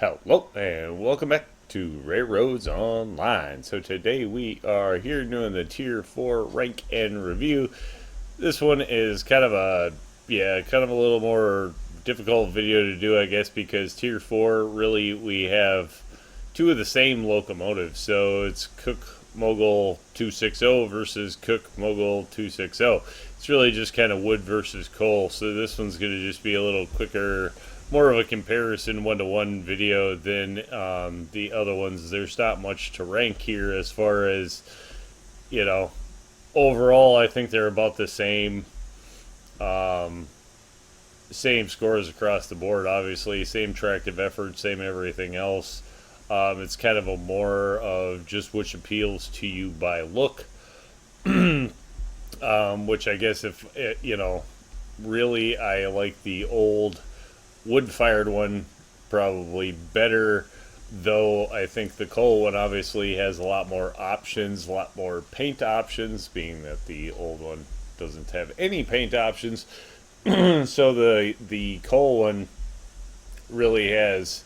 Hello and welcome back to RailRoads Online. So today we are here doing the Tier 4 rank and review. This one is kind of a little more difficult video to do, I guess, because Tier 4 really we have two of the same locomotives. So it's Cook Mogul 260 versus Cook Mogul 260. It's really just kind of wood versus coal. So this one's going to just be a little quicker, more of a comparison one-to-one video than the other ones. There's not much to rank here as far as, overall I think they're about the same. Same scores across the board, obviously. Same tractive effort, same everything else. It's kind of a more of just which appeals to you by look. Which I guess really I like the old wood-fired one probably better, though I think the coal one obviously has a lot more options, a lot more paint options, being that the old one doesn't have any paint options. So the coal one really has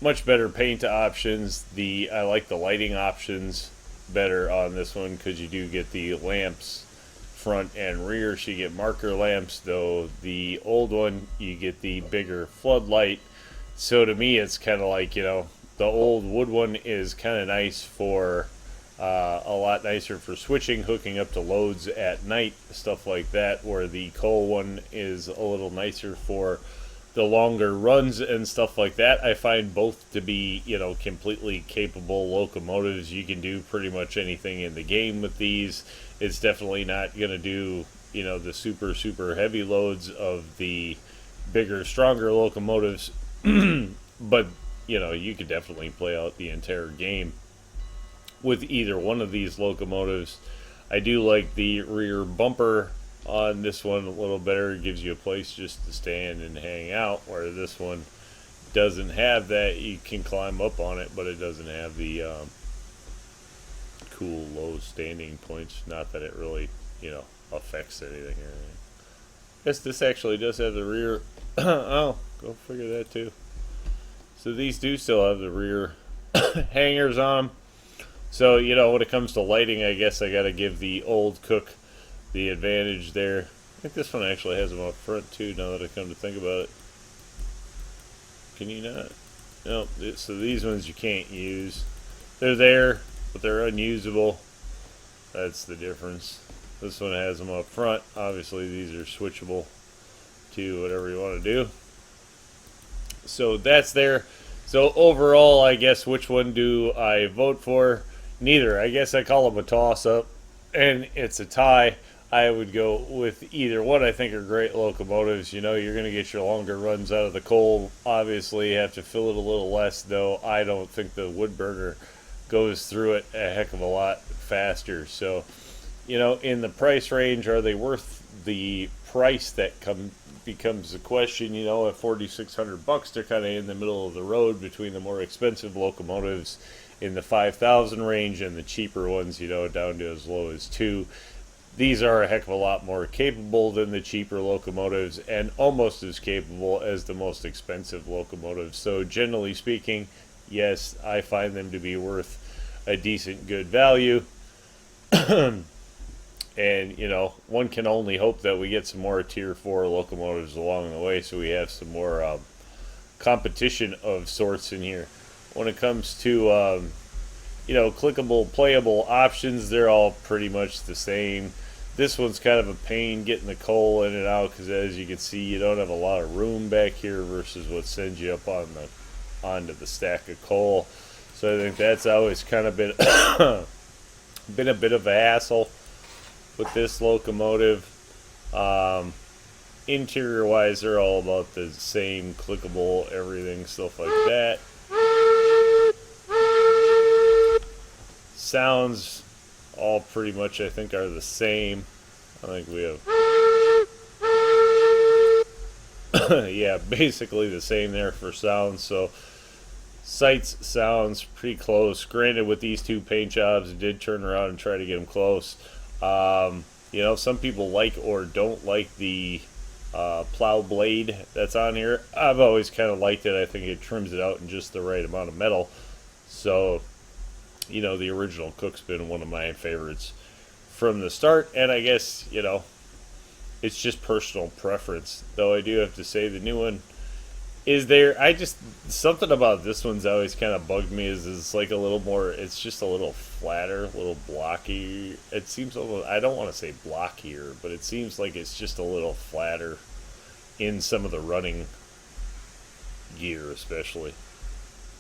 much better paint options. I like the lighting options better on this one because you do get the lamps front and rear, so you get marker lamps, though the old one you get the bigger floodlight. So to me it's kind of like, the old wood one is kind of nice for a lot nicer for switching, hooking up to loads at night, stuff like that, where the coal one is a little nicer for the longer runs and stuff like that. I find both to be, completely capable locomotives. You can do pretty much anything in the game with these. It's definitely not going to do, the super heavy loads of the bigger, stronger locomotives. But, you could definitely play out the entire game with either one of these locomotives. I do like the rear bumper on this one a little better. It gives you a place just to stand and hang out, where this one doesn't have that. You can climb up on it, but it doesn't have the cool low standing points. Not that it really, affects anything or anything. Guess this actually does have the rear. Oh, go figure that too. So these do still have the rear hangers on them. So, when it comes to lighting, I guess I got to give the old Cook the advantage there. I think this one actually has them up front too, now that I come to think about it. Can you not? No, so these ones you can't use. They're there, but they're unusable. That's the difference. This one has them up front. Obviously these are switchable to whatever you want to do. So that's there. So overall, I guess, which one do I vote for? Neither. I guess I call them a toss-up, and it's a tie. I would go with either one. I think are great locomotives. You're going to get your longer runs out of the coal. Obviously, you have to fill it a little less, though. I don't think the wood burner goes through it a heck of a lot faster. So, in the price range, are they worth the price that becomes the question? At $4,600, they're kind of in the middle of the road between the more expensive locomotives in the 5,000 range and the cheaper ones, down to as low as $2,000. These are a heck of a lot more capable than the cheaper locomotives, and almost as capable as the most expensive locomotives. So generally speaking, yes, I find them to be worth a decent, good value. And, one can only hope that we get some more Tier 4 locomotives along the way, so we have some more competition of sorts in here. When it comes to, clickable, playable options, they're all pretty much the same. This one's kind of a pain getting the coal in and out, because as you can see, you don't have a lot of room back here versus what sends you up onto the stack of coal. So I think that's always kind of been a bit of a hassle with this locomotive. Interior wise, they're all about the same, clickable, everything, stuff like that. Sounds all pretty much, I think, are the same. I think we have yeah, basically the same there for sounds. So sights, sounds pretty close. Granted, with these two paint jobs, I did turn around and try to get them close. Some people like or don't like the plow blade that's on here. I've always kind of liked it. I think it trims it out in just the right amount of metal. So, the original Cook's been one of my favorites from the start, and I guess, it's just personal preference. Though I do have to say the new one is there. Something about this one's always kind of bugged me is it's like a little more, it's just a little flatter, a little blocky. It seems a little, I don't want to say blockier, but it seems like it's just a little flatter in some of the running gear, especially.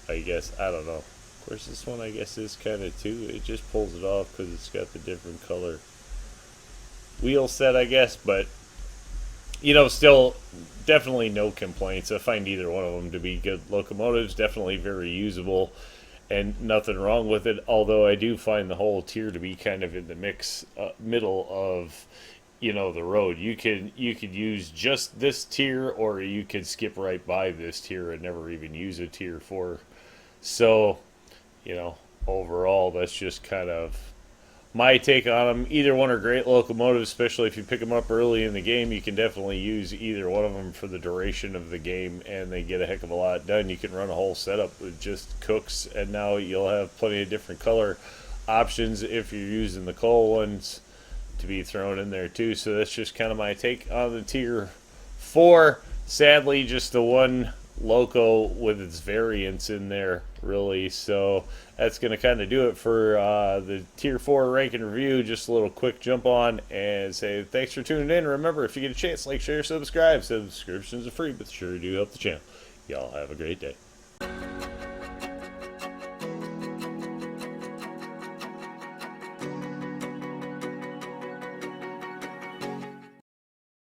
I guess, I don't know. Of course, this one I guess is kind of too, it just pulls it off because it's got the different color wheel set, I guess, but still definitely no complaints. I find either one of them to be good locomotives, definitely very usable and nothing wrong with it, although I do find the whole tier to be kind of in the middle of the road. You could use just this tier, or you could skip right by this tier and never even use a tier 4. So overall that's just kind of my take on them. Either one are great locomotives, especially if you pick them up early in the game. You can definitely use either one of them for the duration of the game, and they get a heck of a lot done. You can run a whole setup with just Cooks, and now you'll have plenty of different color options if you're using the coal ones to be thrown in there too. So that's just kind of my take on the tier 4. Sadly, just the one loco with its variants in there, really. So that's going to kind of do it for the tier 4 rank and review. Just a little quick jump on and say thanks for tuning in. Remember, if you get a chance, like, share, subscribe. Subscriptions are free, but sure do help the channel. Y'all have a great day.